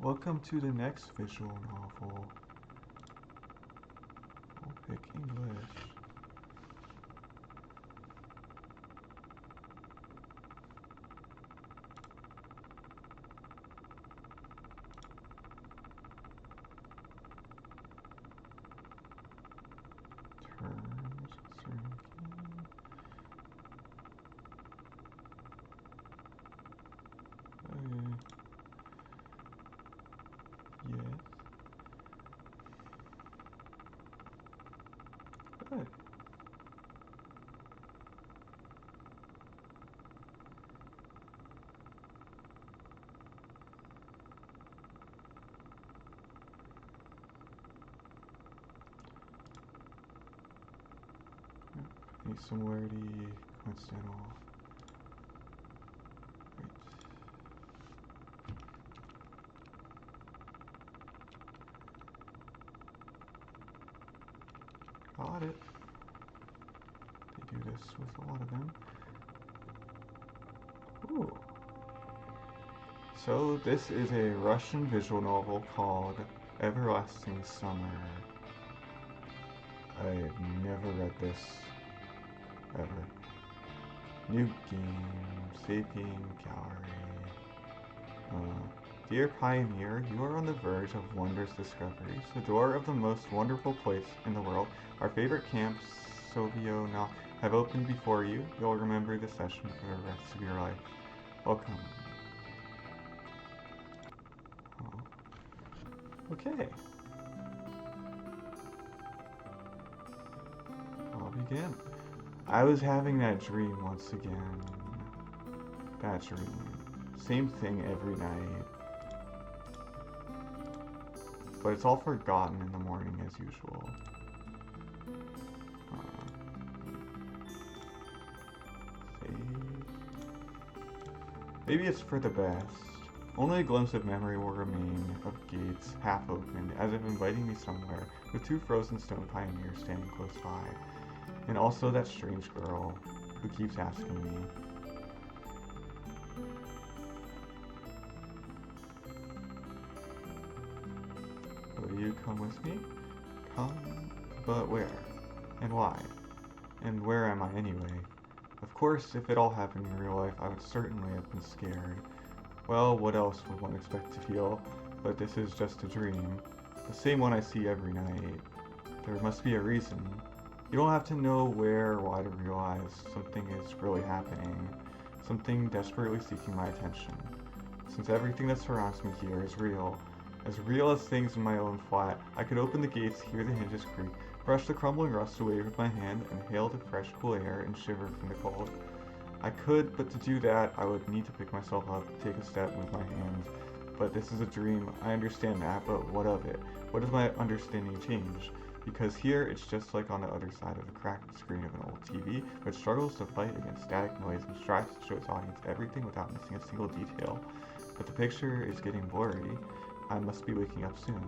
Welcome to the next visual novel. I'll pick English. Terms concerning game. Yes. Good. Any similarity, coincidental. Right. Got it. They do this with a lot of them. Ooh. So this is a Russian visual novel called Everlasting Summer. I've never read this ever. New game, Sapien Gallery. Dear Pioneer, you are on the verge of wondrous discoveries. The door of the most wonderful place in the world, our favorite Camp Sovyonok, have opened before you. You'll remember this session for the rest of your life. Welcome. Oh. Okay. I'll begin. I was having that dream once again. That dream. Same thing every night. But it's all forgotten in the morning as usual. Save. Maybe it's for the best. Only a glimpse of memory will remain of gates half opened, as if inviting me somewhere, with two frozen stone pioneers standing close by. And also that strange girl who keeps asking me. Will you come with me? Come? But where? And why? And where am I anyway? Of course, if it all happened in real life, I would certainly have been scared. Well, what else would one expect to feel? But this is just a dream. The same one I see every night. There must be a reason. You don't have to know where or why to realize something is really happening. Something desperately seeking my attention. Since everything that surrounds me here is real as things in my own flat, I could open the gates, hear the hinges creak, brush the crumbling rust away with my hand, and hail the fresh, cool air and shiver from the cold. I could, but to do that, I would need to pick myself up, take a step, move my hands. But this is a dream, I understand that, but what of it? What does my understanding change? Because here, it's just like on the other side of the cracked screen of an old TV, which struggles to fight against static noise and strives to show its audience everything without missing a single detail. But the picture is getting blurry. I must be waking up soon.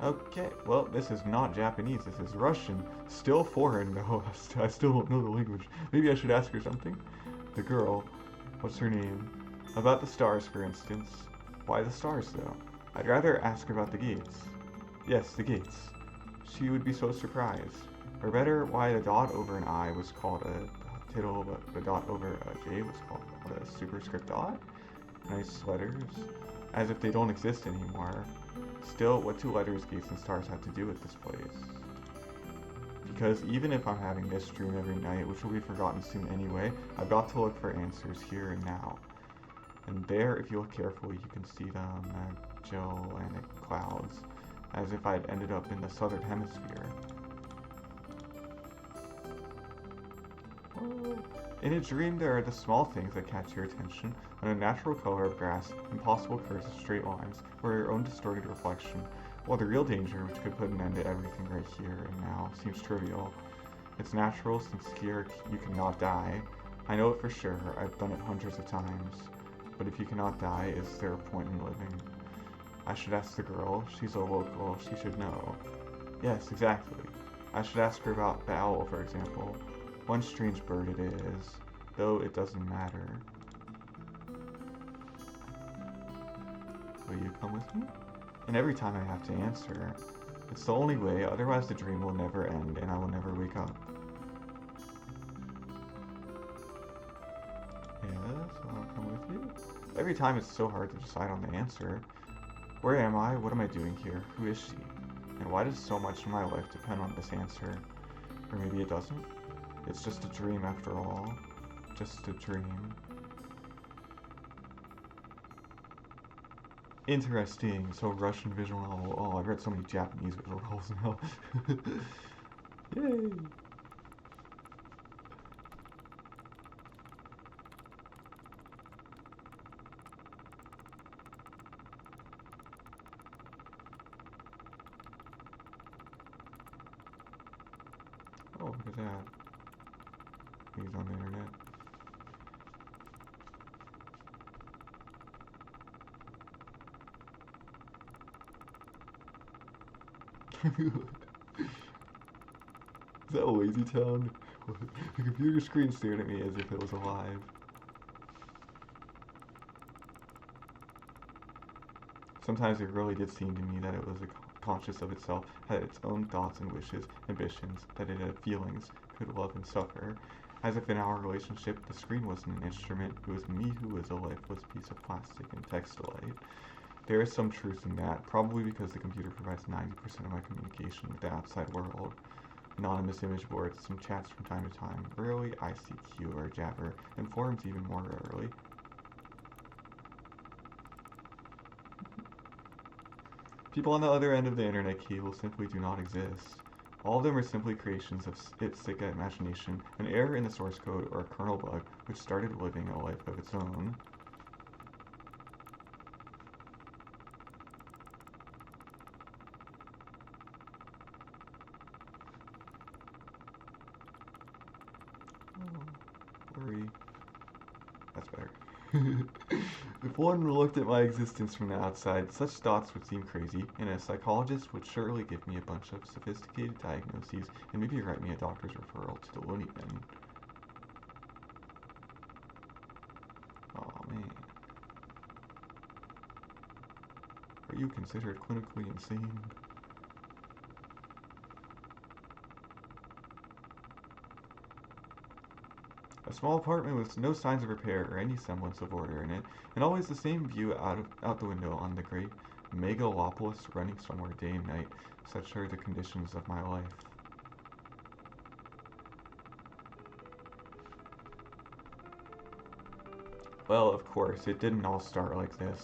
Okay, well, this is not Japanese, this is Russian. Still foreign, though. I still don't know the language. Maybe I should ask her something? The girl, what's her name? About the stars, for instance. Why the stars, though? I'd rather ask her about the gates. Yes, the gates. She would be so surprised. Or better, why the dot over an I was called a tittle, but the dot over a J was called a superscript dot? Nice letters. As if they don't exist anymore. Still, what do letters, gates, and stars have to do with this place? Because even if I'm having this dream every night, which will be forgotten soon anyway, I've got to look for answers here and now. And there, if you look carefully, you can see the Magellanic clouds, as if I'd ended up in the southern hemisphere. Oh. In a dream, there are the small things that catch your attention, an unnatural color of grass, impossible curves of straight lines, or your own distorted reflection, while the real danger, which could put an end to everything right here and now, seems trivial. It's natural, since here you cannot die. I know it for sure, I've done it hundreds of times. But if you cannot die, is there a point in living? I should ask the girl. She's a local. She should know. Yes, exactly. I should ask her about the owl, for example. One strange bird it is, though it doesn't matter. Will you come with me? And every time I have to answer. It's the only way, otherwise the dream will never end and I will never wake up. Yes, I'll come with you. Every time it's so hard to decide on the answer. Where am I? What am I doing here? Who is she? And why does so much of my life depend on this answer? Or maybe it doesn't? It's just a dream after all. Just a dream. Interesting. So Russian visual novel. Oh, I've read so many Japanese visual novels now. Yay! Oh, look at that. He's on the internet. Is that a lazy town? The computer screen stared at me as if it was alive. Sometimes it really did seem to me that it was conscious of itself, had its own thoughts and wishes, ambitions, that it had feelings, could love and suffer. As if in our relationship, the screen wasn't an instrument, it was me who was a lifeless piece of plastic and textilite. There is some truth in that, probably because the computer provides 90% of my communication with the outside world. Anonymous image boards, some chats from time to time, rarely ICQ or Jabber, and forums even more rarely. People on the other end of the internet cable simply do not exist. All of them are simply creations of its sick imagination, an error in the source code or a kernel bug which started living a life of its own. Worry. That's better. If one looked at my existence from the outside, such thoughts would seem crazy, and a psychologist would surely give me a bunch of sophisticated diagnoses and maybe write me a doctor's referral to the loony bin. Aw, man. Are you considered clinically insane? A small apartment with no signs of repair or any semblance of order in it, and always the same view out the window on the great megalopolis running somewhere day and night. Such are the conditions of my life. Well, of course, it didn't all start like this.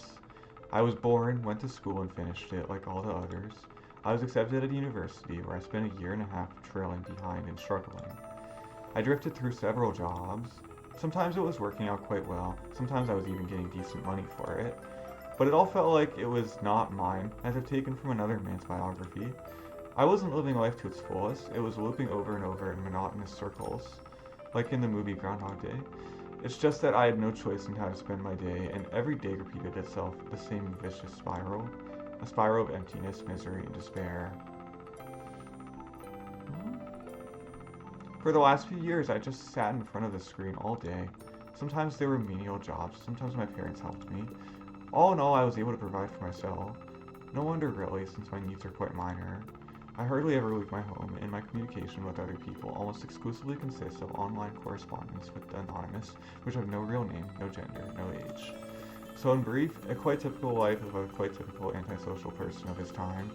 I was born, went to school, and finished it like all the others. I was accepted at university, where I spent a year and a half trailing behind and struggling. I drifted through several jobs. Sometimes it was working out quite well, sometimes I was even getting decent money for it. But it all felt like it was not mine, as if taken from another man's biography. I wasn't living life to its fullest, it was looping over and over in monotonous circles, like in the movie Groundhog Day. It's just that I had no choice in how to spend my day, and every day repeated itself, the same vicious spiral. A spiral of emptiness, misery, and despair. For the last few years, I just sat in front of the screen all day. Sometimes there were menial jobs, sometimes my parents helped me. All in all, I was able to provide for myself. No wonder really, since my needs are quite minor. I hardly ever leave my home, and my communication with other people almost exclusively consists of online correspondence with the anonymous, which have no real name, no gender, no age. So in brief, a quite typical life of a quite typical antisocial person of his time.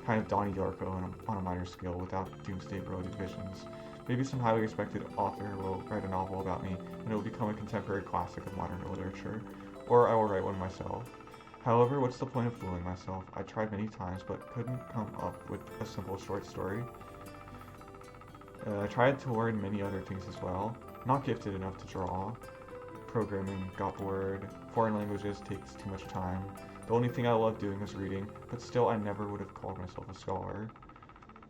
Kind of Donnie Darko on a minor scale without doomsday brooded visions. Maybe some highly respected author will write a novel about me, and it will become a contemporary classic of modern literature. Or I will write one myself. However, what's the point of fooling myself? I tried many times, but couldn't come up with a simple short story. I tried to learn many other things as well. Not gifted enough to draw. Programming, got bored. Foreign languages takes too much time. The only thing I loved doing was reading, but still I never would have called myself a scholar.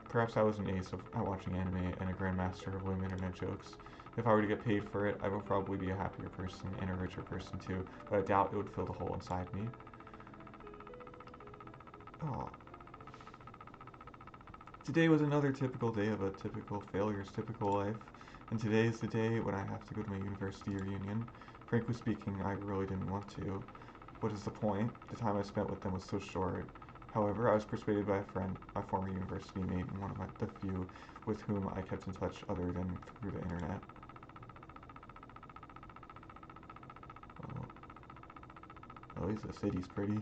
Perhaps I was an ace at watching anime and a grandmaster of lame internet jokes. If I were to get paid for it, I would probably be a happier person and a richer person too, but I doubt it would fill the hole inside me. Oh. Today was another typical day of a typical failures typical life, and today is the day when I have to go to my university reunion. Frankly speaking, I really didn't want to. What is the point? The time I spent with them was so short. However, I was persuaded by a friend, my former university mate, and one of the few with whom I kept in touch other than through the internet. Oh, at least the city's pretty.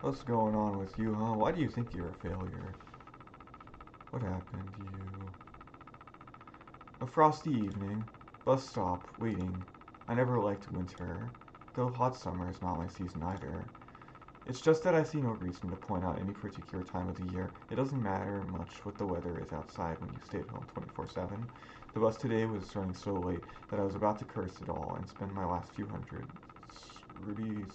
What's going on with you, huh? Why do you think you're a failure? What happened to you? A frosty evening. Bus stop. Waiting. I never liked winter. Though hot summer is not my season either. It's just that I see no reason to point out any particular time of the year. It doesn't matter much what the weather is outside when you stay at home 24/7. The bus today was running so late that I was about to curse it all and spend my last few hundred rupees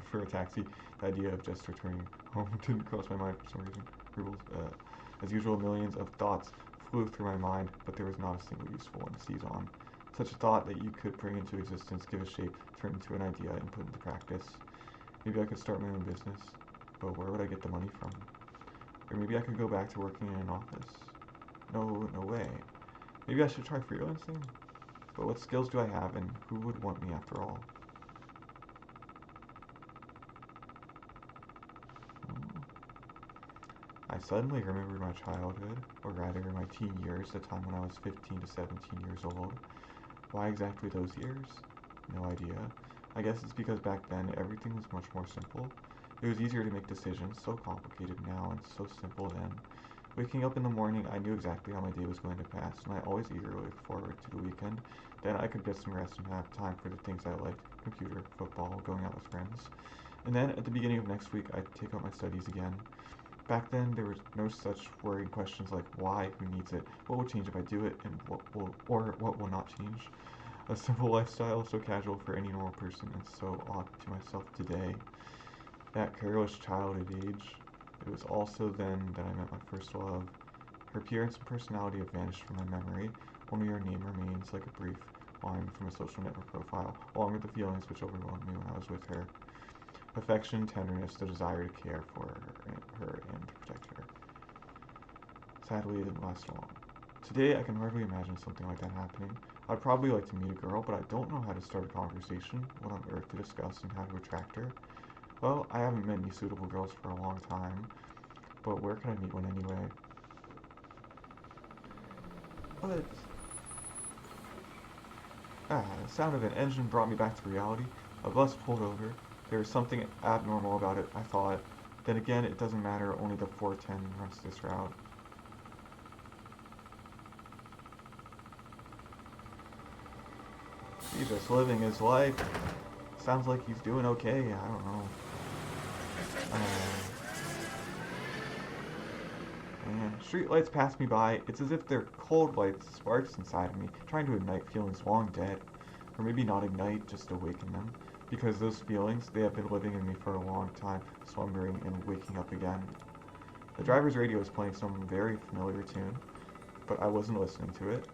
for a taxi. The idea of just returning home didn't cross my mind for some reason. Rubles. As usual, millions of thoughts flew through my mind, but there was not a single useful one to seize on. Such a thought that you could bring into existence, give a shape, turn into an idea, and put into practice. Maybe I could start my own business, but where would I get the money from? Or maybe I could go back to working in an office. No way. Maybe I should try freelancing? But what skills do I have, and who would want me after all? I suddenly remembered my childhood, or rather my teen years, the time when I was 15 to 17 years old. Why exactly those years? No idea. I guess it's because back then everything was much more simple. It was easier to make decisions, so complicated now and so simple then. Waking up in the morning, I knew exactly how my day was going to pass, and I always eagerly looked forward to the weekend. Then I could get some rest and have time for the things I liked: computer, football, going out with friends. And then at the beginning of next week, I'd take up my studies again. Back then, there was no such worrying questions like why, who needs it, what will change if I do it, and what will not change. A simple lifestyle, so casual for any normal person, and so odd to myself today. That careless childhood age. It was also then that I met my first love. Her appearance and personality have vanished from my memory. Only her name remains like a brief line from a social network profile, along with the feelings which overwhelmed me when I was with her. Affection, tenderness, the desire to care for her and to protect her. Sadly, it didn't last long. Today, I can hardly imagine something like that happening. I'd probably like to meet a girl, but I don't know how to start a conversation, what on earth to discuss, and how to attract her. Well, I haven't met any suitable girls for a long time, but where can I meet one anyway? But the sound of an engine brought me back to reality. A bus pulled over. There was something abnormal about it, I thought. Then again, it doesn't matter, only the 410 runs this route. He's just living his life. Sounds like he's doing okay, I don't know. Man, street lights pass me by. It's as if they're cold lights, sparks inside of me, trying to ignite feelings long dead. Or maybe not ignite, just awaken them. Because those feelings, they have been living in me for a long time, slumbering and waking up again. The driver's radio is playing some very familiar tune, but I wasn't listening to it.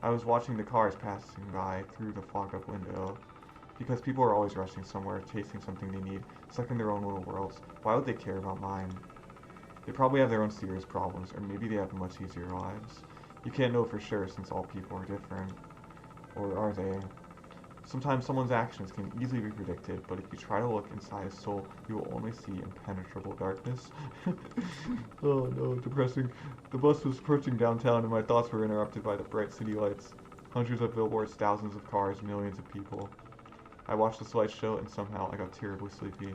I was watching the cars passing by through the fogged up window. Because people are always rushing somewhere, chasing something they need, stuck in their own little worlds. Why would they care about mine? They probably have their own serious problems, or maybe they have much easier lives. You can't know for sure since all people are different. Or are they? Sometimes someone's actions can easily be predicted, but if you try to look inside his soul, you will only see impenetrable darkness. Oh no, depressing. The bus was approaching downtown and my thoughts were interrupted by the bright city lights. Hundreds of billboards, thousands of cars, millions of people. I watched the slideshow and somehow I got terribly sleepy.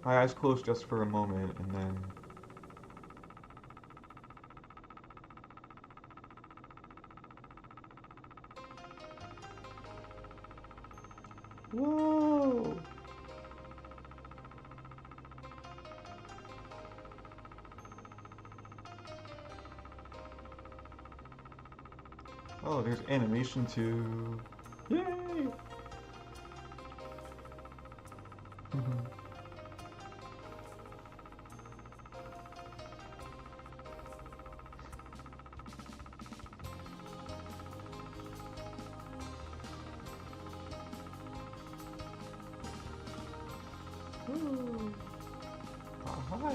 My eyes closed just for a moment and then... Whoa! Oh, there's animation too. Yay! Hi.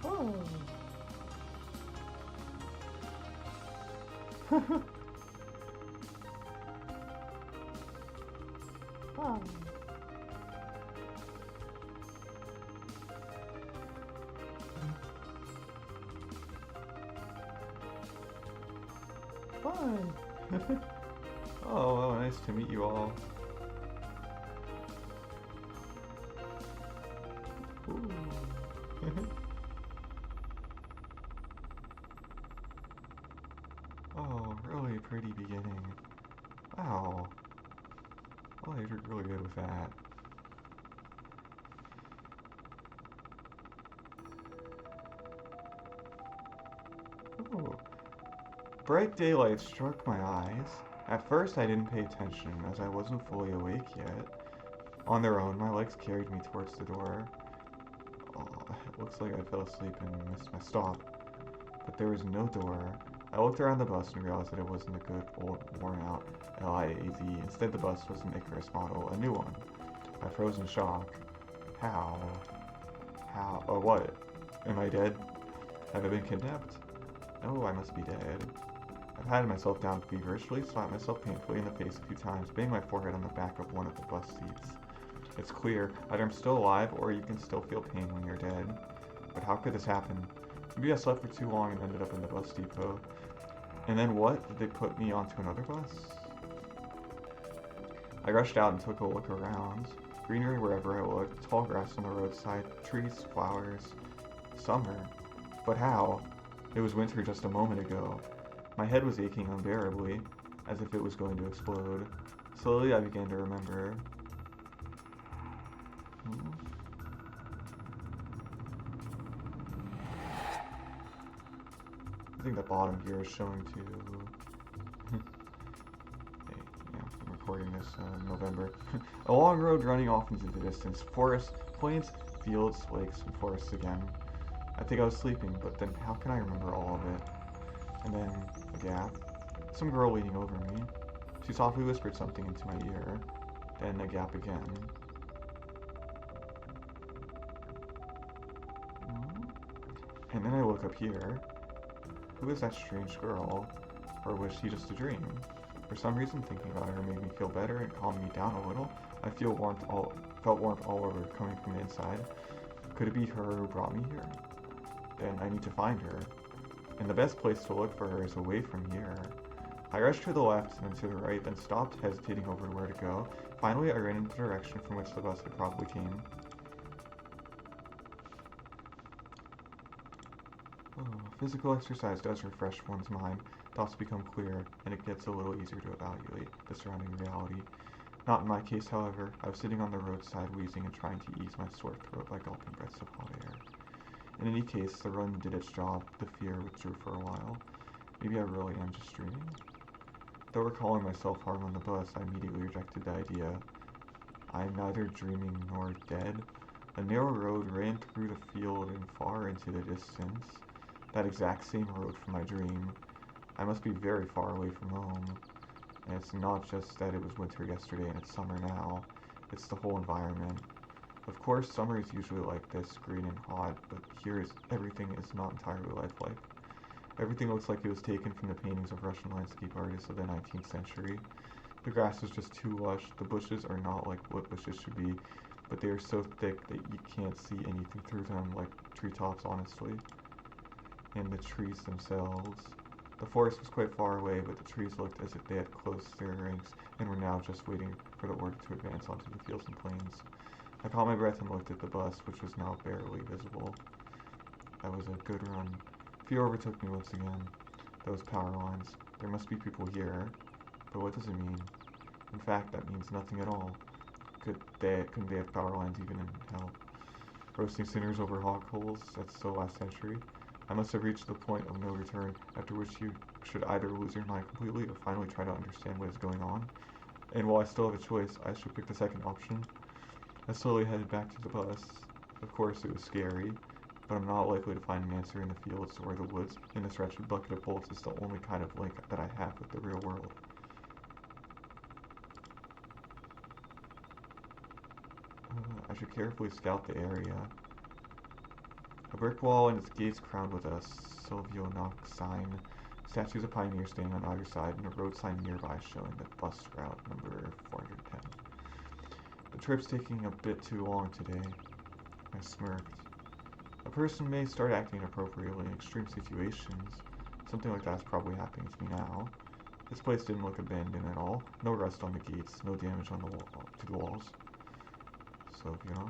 Oh. Hi. Fine. Oh, well, nice to meet you all. Ooh. Oh, really pretty beginning. Wow. Oh, you did really good with that. Ooh. Bright daylight struck my eyes. At first, I didn't pay attention as I wasn't fully awake yet. On their own, my legs carried me towards the door. Oh, it looks like I fell asleep and missed my stop. But there was no door. I looked around the bus and realized that it wasn't a good old worn out LIAZ. Instead, the bus was an Icarus model, a new one. I froze in shock. How? How? Oh, what? Am I dead? Have I been kidnapped? Oh, I must be dead. I've patted myself down feverishly, slapped myself painfully in the face a few times, banged my forehead on the back of one of the bus seats. It's clear, either I'm still alive or you can still feel pain when you're dead. But how could this happen? Maybe I slept for too long and ended up in the bus depot. And then what? Did they put me onto another bus? I rushed out and took a look around. Greenery wherever I looked, tall grass on the roadside, trees, flowers. Summer. But how? It was winter just a moment ago. My head was aching unbearably, as if it was going to explode. Slowly I began to remember. I think the bottom here is showing to... Hey, yeah, I'm recording this in November. A long road running off into the distance. Forests, plains, fields, lakes, and forests again. I think I was sleeping, but then how can I remember all of it? And then a gap. Some girl leaning over me. She softly whispered something into my ear. Then a gap again. And then I look up here. Who is that strange girl? Or was she just a dream? For some reason, thinking about her made me feel better and calmed me down a little. I felt warmth all over coming from the inside. Could it be her who brought me here? Then I need to find her. And the best place to look for her is away from here. I rushed to the left and then to the right, then stopped, hesitating over where to go. Finally, I ran in the direction from which the bus had probably came. Oh, physical exercise does refresh one's mind. Thoughts become clear, and it gets a little easier to evaluate the surrounding reality. Not in my case, however. I was sitting on the roadside, wheezing and trying to ease my sore throat by gulping breaths of hot air. In any case, the run did its job. The fear withdrew for a while. Maybe I really am just dreaming? Though recalling my self-harm on the bus, I immediately rejected the idea. I am neither dreaming nor dead. A narrow road ran through the field and far into the distance. That exact same road from my dream. I must be very far away from home. And it's not just that it was winter yesterday and it's summer now. It's the whole environment. Of course, summer is usually like this, green and hot, but here everything is not entirely lifelike. Everything looks like it was taken from the paintings of Russian landscape artists of the 19th century. The grass is just too lush, the bushes are not like what bushes should be, but they are so thick that you can't see anything through them like treetops, honestly. And the trees themselves. The forest was quite far away, but the trees looked as if they had closed their ranks and were now just waiting for the order to advance onto the fields and plains. I caught my breath and looked at the bus, which was now barely visible. That was a good run. Fear overtook me once again. Those power lines. There must be people here. But what does it mean? In fact, that means nothing at all. Couldn't they have power lines even in hell? Roasting sinners over hog holes? That's so last century. I must have reached the point of no return, after which you should either lose your mind completely or finally try to understand what is going on. And while I still have a choice, I should pick the second option. I slowly headed back to the bus. Of course, it was scary. but I'm not likely to find an answer in the fields or the woods, and this wretched bucket of bolts is the only kind of link that I have with the real world. I should carefully scout the area. A brick wall and its gates crowned with a Совёnok sign. Statues of pioneers standing on either side, and a road sign nearby showing the bus route number 410. The trip's taking a bit too long today. I smirked. A person may start acting inappropriately in extreme situations. Something like that's probably happening to me now. This place didn't look abandoned at all. No rust on the gates, no damage on the to the walls. So, you know,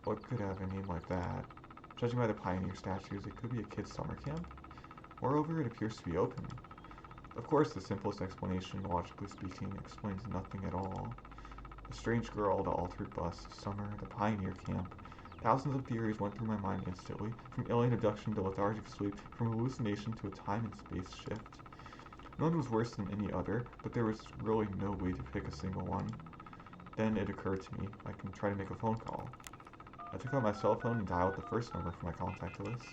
what could have a name like that? Judging by the pioneer statues, it could be a kid's summer camp. Moreover, it appears to be open. Of course, the simplest explanation, logically speaking, explains nothing at all. The strange girl, the altered bus, summer, the pioneer camp. Thousands of theories went through my mind instantly, from alien abduction to lethargic sleep, from hallucination to a time and space shift. None was worse than any other, but there was really no way to pick a single one. Then it occurred to me, I can try to make a phone call. I took out my cell phone and dialed the first number from my contact list.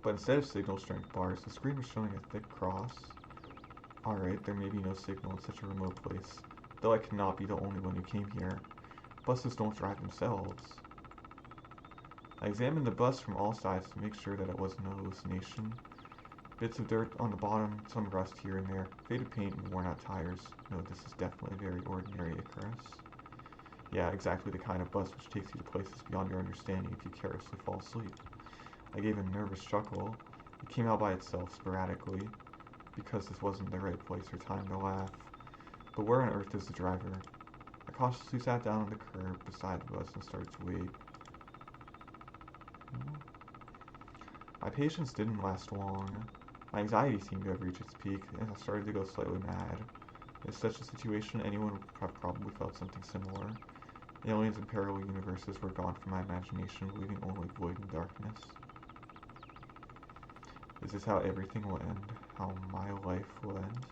But instead of signal strength bars, the screen was showing a thick cross. Alright, there may be no signal in such a remote place, though I cannot be the only one who came here. Buses don't drive themselves. I examined the bus from all sides to make sure that it wasn't a hallucination. Bits of dirt on the bottom, some rust here and there, faded paint and worn out tires. No, this is definitely a very ordinary Icarus. Yeah, exactly the kind of bus which takes you to places beyond your understanding if you carelessly fall asleep. I gave a nervous chuckle. It came out by itself, sporadically, because this wasn't the right place or time to laugh. But where on earth is the driver? I cautiously sat down on the curb beside the bus and started to wait. My patience didn't last long. My anxiety seemed to have reached its peak, and I started to go slightly mad. In such a situation, anyone would have probably felt something similar. Aliens and parallel universes were gone from my imagination, leaving only void and darkness. Is this how everything will end? How my life will end?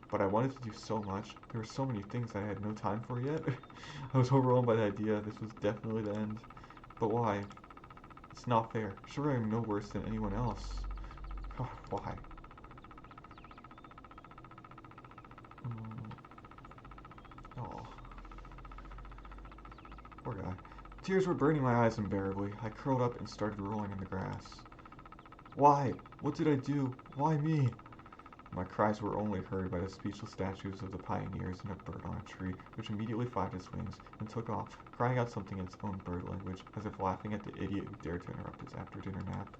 But I wanted to do so much. There were so many things I had no time for yet. I was overwhelmed by the idea this was definitely the end. But why? It's not fair. Sure, I am no worse than anyone else. God, why? Oh. Poor guy. Tears were burning my eyes unbearably. I curled up and started rolling in the grass. Why? What did I do? Why me? My cries were only heard by the speechless statues of the pioneers and a bird on a tree, which immediately flapped its wings and took off, crying out something in its own bird language, as if laughing at the idiot who dared to interrupt its after-dinner nap.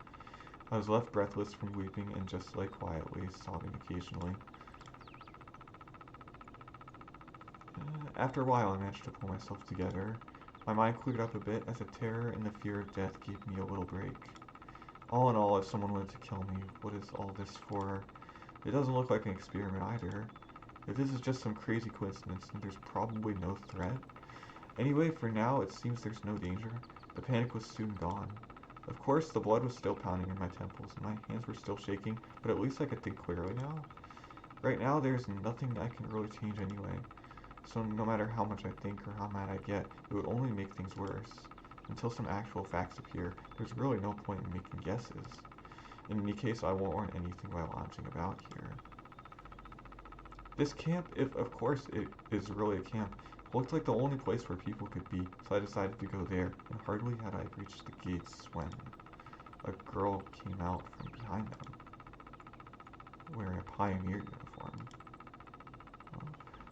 I was left breathless from weeping and just lay quietly, sobbing occasionally. After a while, I managed to pull myself together. My mind cleared up a bit as the terror and the fear of death gave me a little break. All in all, if someone wanted to kill me, what is all this for? It doesn't look like an experiment either. If this is just some crazy coincidence, then there's probably no threat. Anyway, for now, it seems there's no danger. The panic was soon gone. Of course, the blood was still pounding in my temples, and my hands were still shaking, but at least I could think clearly now. Right now, there's nothing I can really change anyway. So no matter how much I think or how mad I get, it would only make things worse. Until some actual facts appear, there's really no point in making guesses. In any case, I won't learn anything by lounging about here. This camp, if of course it is really a camp, looked like the only place where people could be, so I decided to go there, and hardly had I reached the gates when a girl came out from behind them, wearing a pioneer uniform.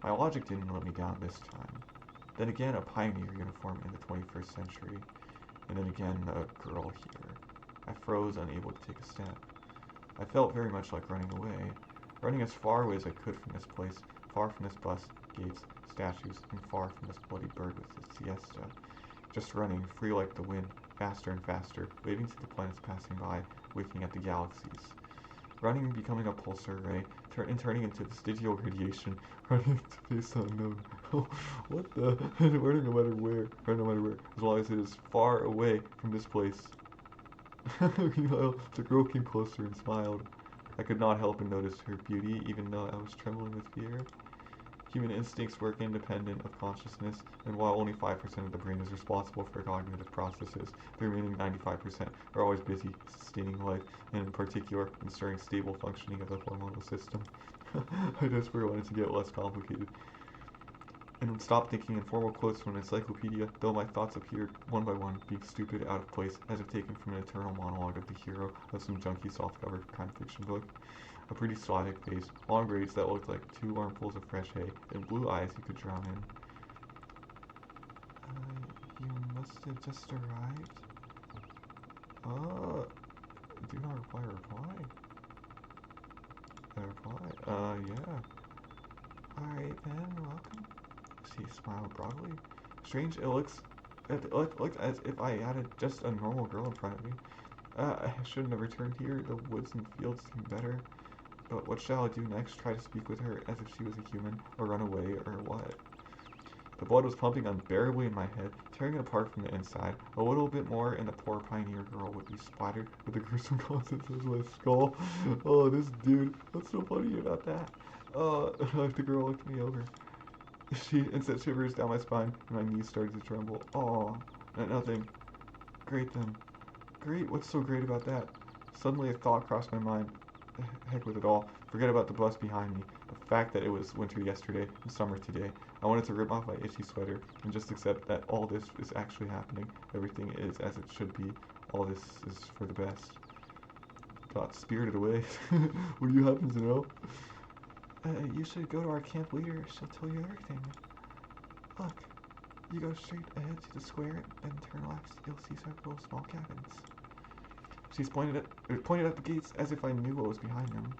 My logic didn't let me down this time. Then again, a pioneer uniform in the 21st century, and then again, a girl here. I froze, unable to take a step. I felt very much like running away, running as far away as I could from this place, far from this bus, gates, statues, and far from this bloody bird with its siesta. Just running, free like the wind, faster and faster, waving to the planets passing by, winking at the galaxies. Running, becoming a pulsar ray, turning into vestigial radiation, running into space unknown. Oh, what the? Running no matter where, as long as it is far away from this place. Meanwhile, the girl came closer and smiled. I could not help but notice her beauty, even though I was trembling with fear. Human instincts work independent of consciousness, and while only 5% of the brain is responsible for cognitive processes, the remaining 95% are always busy sustaining life, and in particular, ensuring stable functioning of the hormonal system. I desperately wanted to get less complicated, and would stop thinking in formal quotes from an encyclopedia, though my thoughts appeared, one by one, being stupid, out of place, as if taken from an eternal monologue of the hero of some junky softcover crime fiction book. A pretty Slavic face, long braids that looked like 2 armfuls of fresh hay, and blue eyes you could drown in. You must have just arrived. Do not reply. Yeah. Alright then, welcome. She smiled broadly. Strange, it looked as if I had just a normal girl in front of me. I shouldn't have returned here. The woods and fields seem better. But what shall I do next? Try to speak with her as if she was a human, or run away, or what? The blood was pumping unbearably in my head, tearing it apart from the inside. A little bit more, and the poor pioneer girl would be splattered with the gruesome contents of my skull. Oh, this dude. What's so funny about that? The girl looked me over. She sent shivers down my spine, and my knees started to tremble. Oh, nothing. Great then. Great? What's so great about that? Suddenly a thought crossed my mind. Heck with it all. Forget about the bus behind me. The fact that it was winter yesterday and summer today. I wanted to rip off my itchy sweater and just accept that all this is actually happening. Everything is as it should be. All this is for the best. Got spirited away. What do you happen to know? You should go to our camp leader. She'll tell you everything. Look, you go straight ahead to the square, then turn left. You'll see several small cabins. She's pointed at the gates as if I knew what was behind them.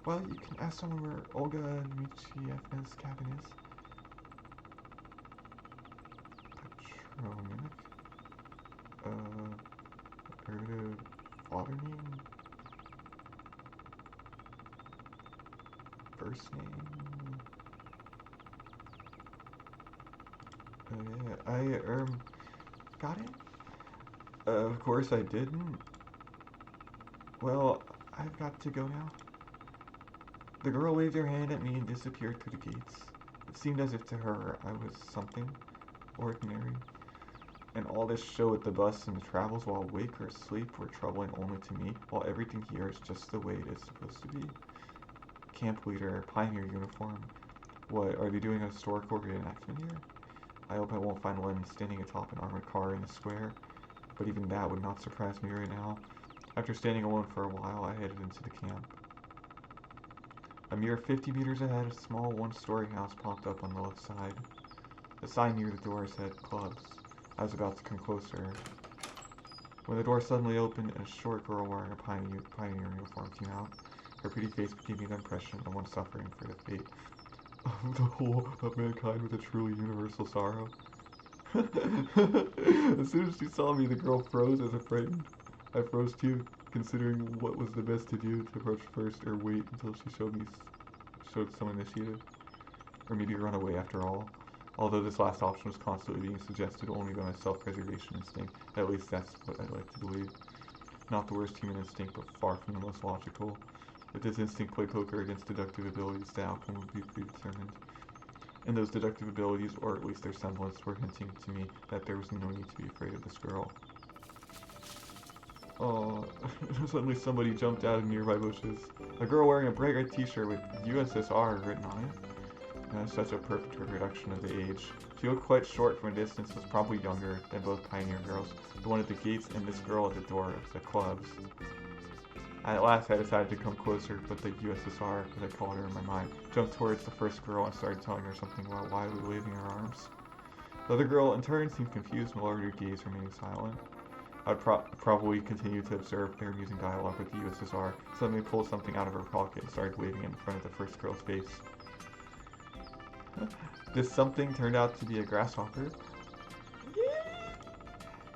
Well, you can ask someone where Olga Dmitrievna's cabin is. Patronymic? Her father name? First name? Yeah, got it? Of course I didn't. Well, I've got to go now. The girl waved her hand at me and disappeared through the gates. It seemed as if to her I was something ordinary, and all this show with the bus and the travels while awake or asleep were troubling only to me, while everything here is just the way it is supposed to be. Camp leader, pioneer uniform. What, are they doing a historical reenactment here? I hope I won't find Len standing atop an armored car in the square, but even that would not surprise me right now. After standing alone for a while, I headed into the camp. A mere 50 meters ahead, a small one-story house popped up on the left side. The sign near the door said clubs. I was about to come closer when the door suddenly opened and a short girl wearing a pioneer uniform came out. Her pretty face gave me the impression of one suffering for the fate of the whole of mankind with a truly universal sorrow. As soon as she saw me, the girl froze as if frightened. I froze too, considering what was the best to do, to approach first or wait until she showed some initiative, or maybe run away after all. Although this last option was constantly being suggested only by my self-preservation instinct, at least that's what I like to believe. Not the worst human instinct, but far from the most logical. If this instinct played poker against deductive abilities, the outcome would be predetermined. And those deductive abilities, or at least their semblance, were hinting to me that there was no need to be afraid of this girl. Oh, suddenly somebody jumped out of nearby bushes. A girl wearing a bright red t-shirt with USSR written on it. That's such a perfect reproduction of the age. She looked quite short from a distance, was probably younger than both pioneer girls, the one at the gates and this girl at the door of the clubs. At last I decided to come closer, but the USSR, as I called her in my mind, jumped towards the first girl and started telling her something while wildly waving her arms. The other girl, in turn, seemed confused and lowered her gaze, remaining silent. I'd probably continue to observe their amusing dialogue with the USSR, suddenly pulled something out of her pocket and started waving it in front of the first girl's face. This something turned out to be a grasshopper.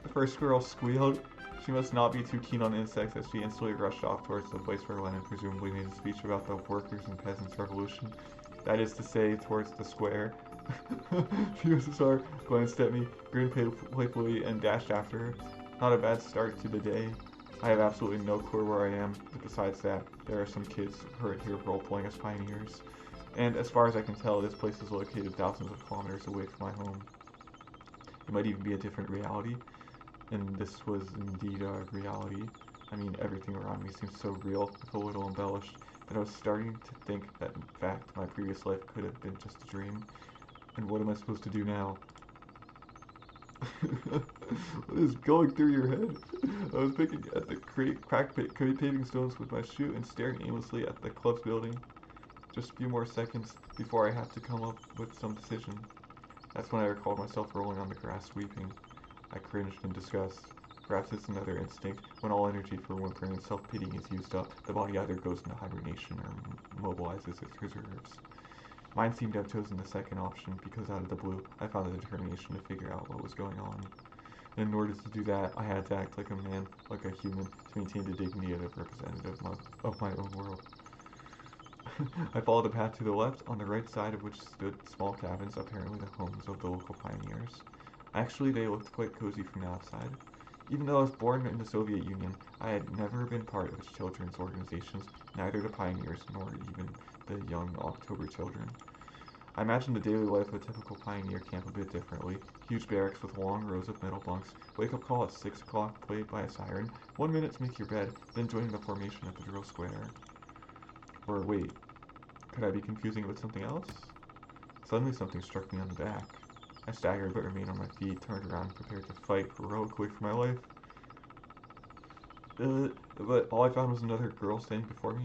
The first girl squealed. She must not be too keen on insects, as she instantly rushed off towards the place where Lenin presumably made a speech about the workers' and peasants' revolution. That is to say, towards the square. The USSR glanced at me, grinned playfully, and dashed after her. Not a bad start to the day. I have absolutely no clue where I am, but besides that, there are some kids who are here role-playing as pioneers. And as far as I can tell, this place is located thousands of kilometers away from my home. It might even be a different reality, and this was indeed a reality. I mean, everything around me seems so real, if a little embellished, that I was starting to think that in fact my previous life could have been just a dream. And what am I supposed to do now? What is going through your head? I was picking at the cracked paving stones with my shoe and staring aimlessly at the club's building. Just a few more seconds before I had to come up with some decision. That's when I recalled myself rolling on the grass weeping. I cringed in disgust. Perhaps it's another instinct. When all energy for whimpering and self-pitying is used up, the body either goes into hibernation or mobilizes its reserves. Mine seemed to have chosen the second option because out of the blue, I found the determination to figure out what was going on. And in order to do that, I had to act like a man, like a human, to maintain the dignity of a representative of my own world. I followed the path to the left, on the right side of which stood small cabins, apparently the homes of the local pioneers. Actually, they looked quite cozy from the outside. Even though I was born in the Soviet Union, I had never been part of its children's organizations, neither the pioneers nor even the young October children. I imagined the daily life of a typical pioneer camp a bit differently. Huge barracks with long rows of metal bunks, wake-up call at 6 o'clock played by a siren, 1 minute to make your bed, then joining the formation at the drill square. Or wait, could I be confusing it with something else? Suddenly something struck me on the back. I staggered but remained on my feet, turned around, prepared to fight heroically for my life. But all I found was another girl standing before me.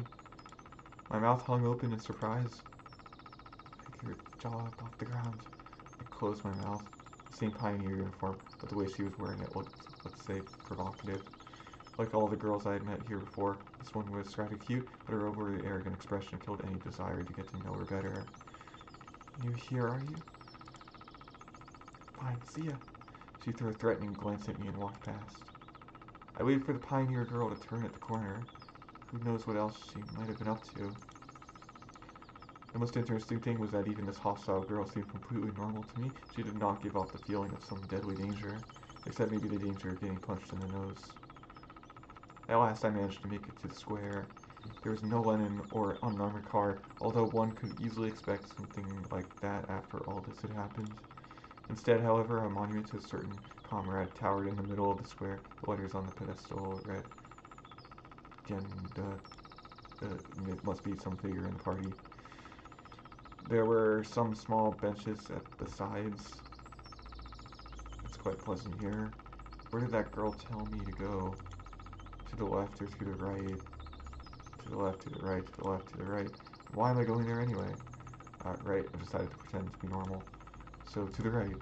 My mouth hung open in surprise. I her jaw up off the ground. I closed my mouth. The same pioneer uniform, but the way she was wearing it looked, let's say, provocative. Like all the girls I had met here before, this one was rather cute, but her overly arrogant expression killed any desire to get to know her better. "You here, are you?" "Fine, see ya." She threw a threatening glance at me and walked past. I waited for the pioneer girl to turn at the corner. Who knows what else she might have been up to. The most interesting thing was that even this hostile girl seemed completely normal to me. She did not give off the feeling of some deadly danger, except maybe the danger of getting punched in the nose. At last I managed to make it to the square. There was no Lenin or unarmored car, although one could easily expect something like that after all this had happened. Instead, however, a monument to a certain comrade towered in the middle of the square. The letters on the pedestal read, it must be some figure in the party. There were some small benches at the sides. It's quite pleasant here. Where did that girl tell me to go? To the left or to the right? To the left, to the right, to the left, to the right. Why am I going there anyway? Right, I decided to pretend to be normal. So, to the right.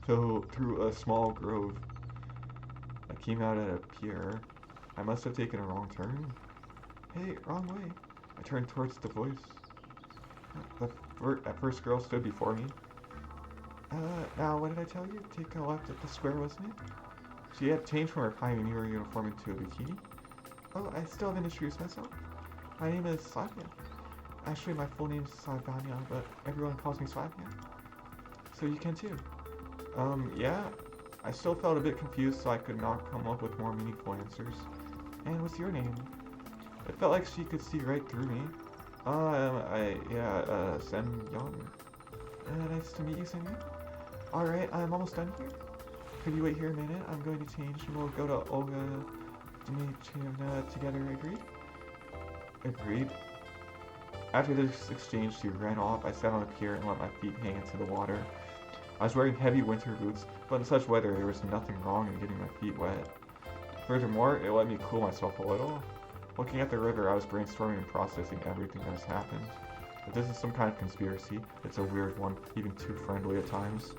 So, through a small grove. I came out at a pier. I must have taken a wrong turn. Hey, wrong way. I turned towards the voice. That first girl stood before me. Now, what did I tell you? Take a left at the square, wasn't it? She had changed from her pioneer uniform into a bikini. Oh, I still haven't introduced myself. My name is Slavia. Actually, my full name is Slavania, but everyone calls me Slavia. So you can too. Yeah. I still felt a bit confused, so I could not come up with more meaningful answers. And what's your name? It felt like she could see right through me. Semyon. Nice to meet you, Semyon. Alright, I'm almost done here. Could you wait here a minute? I'm going to change and we'll go to Olga Dmitrievna together, agreed? Agreed. After this exchange, she ran off. I sat on the pier and let my feet hang into the water. I was wearing heavy winter boots, but in such weather there was nothing wrong in getting my feet wet. Furthermore, it let me cool myself a little. Looking at the river, I was brainstorming and processing everything that has happened. If this is some kind of conspiracy, it's a weird one, even too friendly at times.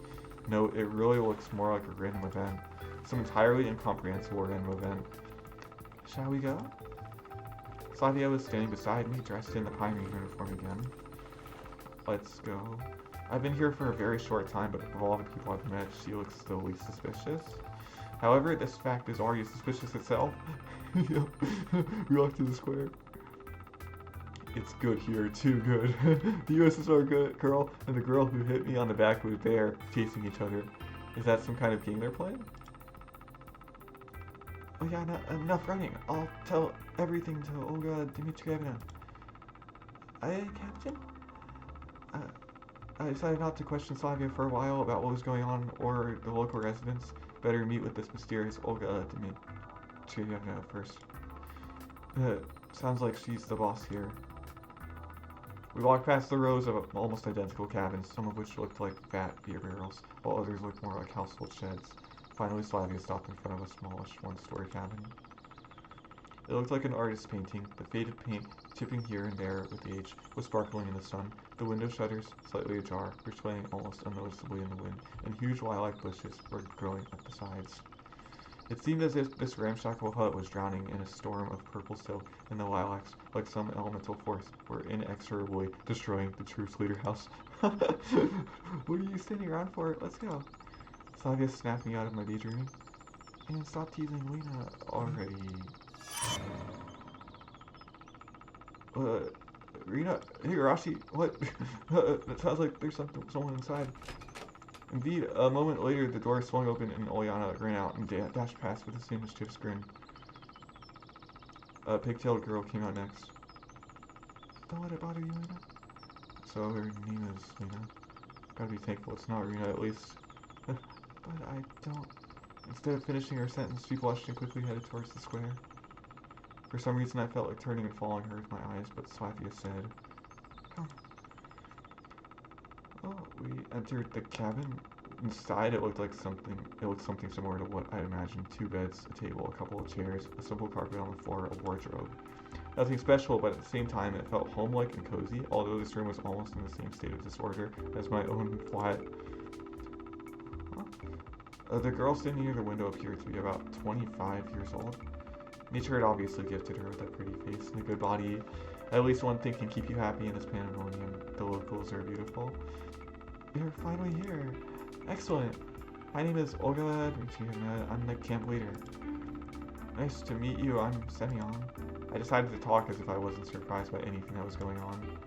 No, it really looks more like a random event. Some entirely incomprehensible random event. Shall we go? Slavia was standing beside me, dressed in the pioneer uniform again. Let's go. I've been here for a very short time, but of all the people I've met, she looks the least suspicious. However, this fact is already suspicious itself. We walked to the square. It's good here, too good. The USSR girl and the girl who hit me on the back were there, chasing each other. Is that some kind of game they're playing? Oh yeah, enough running. I'll tell everything to Olga Dmitrievna. Captain? Uh, I decided not to question Slavia for a while about what was going on or the local residents. Better meet with this mysterious Olga Dmitrievna first. Sounds like she's the boss here. We walked past the rows of almost identical cabins, some of which looked like fat beer barrels, while others looked more like household sheds. Finally, Slavia stopped in front of a smallish one-story cabin. It looked like an artist's painting. The faded paint, chipping here and there with age, was sparkling in the sun. The window shutters, slightly ajar, were swaying almost unnoticeably in the wind, and huge lilac bushes were growing at the sides. It seemed as if this ramshackle hut was drowning in a storm of purple silk, and the lilacs, like some elemental force, were inexorably destroying the Truth Leader house. What are you standing around for? Let's go. Slavia snapped me out of my daydreaming. And stop teasing Lena already. Rena, Higurashi, what? That sounds like there's someone inside. Indeed, a moment later, the door swung open and Oleana ran out and dashed past with the same mischievous grin. A pigtailed girl came out next. Don't let it bother you, Lena. So her name is Lena. Gotta be thankful it's not Rena, at least. But I don't... Instead of finishing her sentence, she blushed and quickly headed towards the square. For some reason, I felt like turning and following her with my eyes, but Slavia said, "Come." Well, we entered the cabin. Inside, it looked something similar to what I imagined: 2 beds, a table, a couple of chairs, a simple carpet on the floor, a wardrobe. Nothing special, but at the same time, it felt homelike and cozy. Although this room was almost in the same state of disorder as my own flat. The girl standing near the window appeared to be about 25 years old. Nature had obviously gifted her with that pretty face and a good body. At least one thing can keep you happy in this pandemonium. The locals are beautiful. You're finally here. Excellent. My name is Olga Dmitrievna. I'm the camp leader. Nice to meet you. I'm Semyon. I decided to talk as if I wasn't surprised by anything that was going on.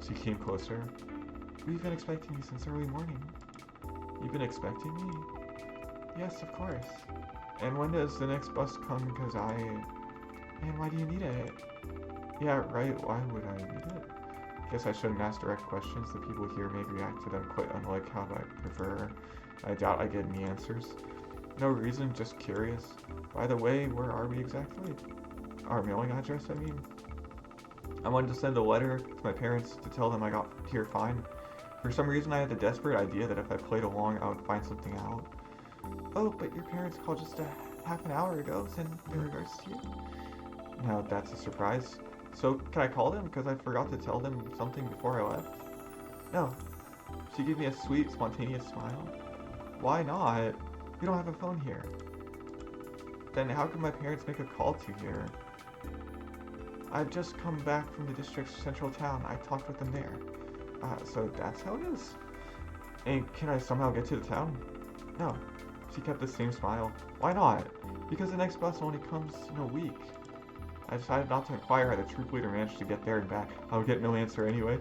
She came closer. We've been expecting you since early morning. You've been expecting me? Yes, of course. And when does the next bus come? And why do you need it? Yeah, right, why would I need it? Guess I shouldn't ask direct questions. The people here may react to them quite unlike how I prefer. I doubt I get any answers. No reason, just curious. By the way, where are we exactly? Our mailing address, I mean. I wanted to send a letter to my parents to tell them I got here fine. For some reason, I had the desperate idea that if I played along, I would find something out. Oh, but your parents called just a half an hour ago, sending their regards to you. Now that's a surprise. So, can I call them? Because I forgot to tell them something before I left. No. She gave me a sweet, spontaneous smile. Why not? We don't have a phone here. Then how could my parents make a call to here? I've just come back from the district's central town. I talked with them there. So that's how it is? And can I somehow get to the town? No. She kept the same smile. Why not? Because the next bus only comes in a week. I decided not to inquire how the troop leader managed to get there and back. I would get no answer anyway.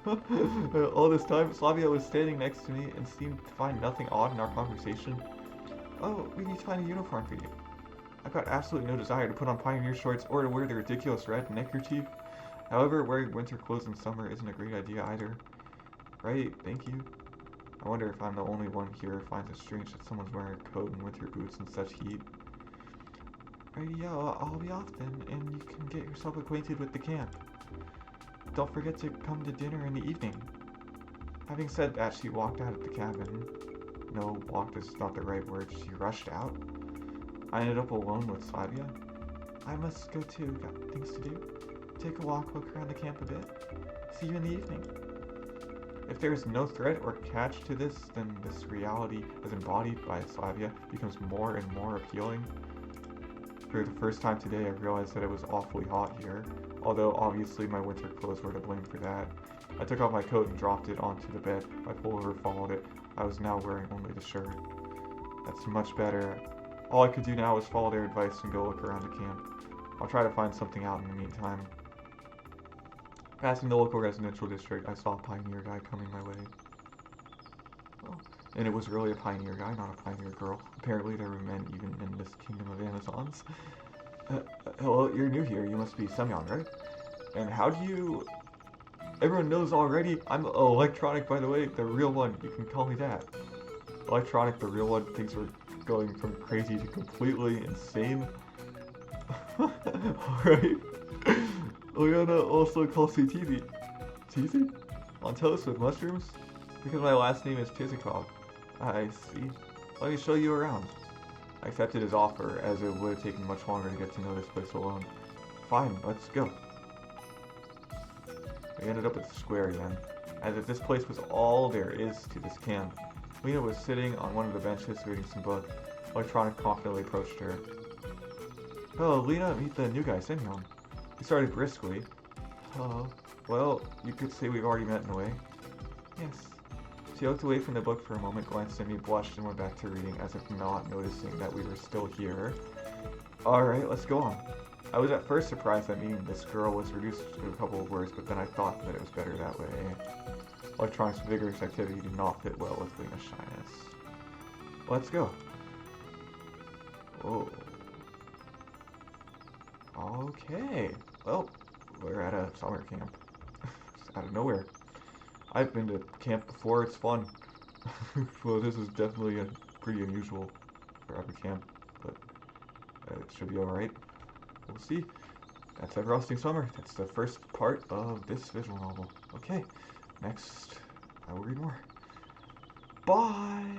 All this time, Slavia was standing next to me and seemed to find nothing odd in our conversation. Oh, we need to find a uniform for you. I've got absolutely no desire to put on pioneer shorts or to wear the ridiculous red neckerchief. However, wearing winter clothes in summer isn't a great idea either. Right, thank you. I wonder if I'm the only one here who finds it strange that someone's wearing a coat and winter boots in such heat. Rightio, I'll be off then, and you can get yourself acquainted with the camp. Don't forget to come to dinner in the evening. Having said that, she walked out of the cabin. No, walked is not the right word. She rushed out. I ended up alone with Slavia. I must go too. Got things to do. Take a walk, look around the camp a bit. See you in the evening. If there is no threat or catch to this, then this reality, as embodied by Slavia, becomes more and more appealing. For the first time today, I realized that it was awfully hot here, although obviously my winter clothes were to blame for that. I took off my coat and dropped it onto the bed. My pullover followed it. I was now wearing only the shirt. That's much better. All I could do now was follow their advice and go look around the camp. I'll try to find something out in the meantime. Passing the local residential district, I saw a pioneer guy coming my way. Oh, and it was really a pioneer guy, not a pioneer girl. Apparently there were men even in this kingdom of Amazons. Hello, you're new here. You must be Semyon, right? And how do you... Everyone knows already. I'm electronic, by the way, the real one. You can call me that. Electronic, the real one. Things were going from crazy to completely insane. Alright. Leona also calls me Teasy. Teasy? On toast with mushrooms? Because my last name is Tizikov. I see. Let me show you around. I accepted his offer, as it would have taken much longer to get to know this place alone. Fine, let's go. We ended up at the square again, as if this place was all there is to this camp. Lena was sitting on one of the benches reading some book. Electronic confidently approached her. Hello, Lena, meet the new guy, Semyon. He started briskly. Hello. Well, you could say we've already met in a way. Yes. She looked away from the book for a moment, glanced at me, blushed, and went back to reading, as if not noticing that we were still here. Alright, let's go on. I was at first surprised that meeting this girl was reduced to a couple of words, but then I thought that it was better that way. Electronic's vigorous activity did not fit well with Lena's shyness. Let's go. Oh. Okay. Well, we're at a summer camp. Just out of nowhere. I've been to camp before, it's fun. Well, this is definitely pretty unusual for a camp, but it should be alright. We'll see. That's Everlasting Summer. That's the first part of this visual novel. Okay, next I will read more. Bye!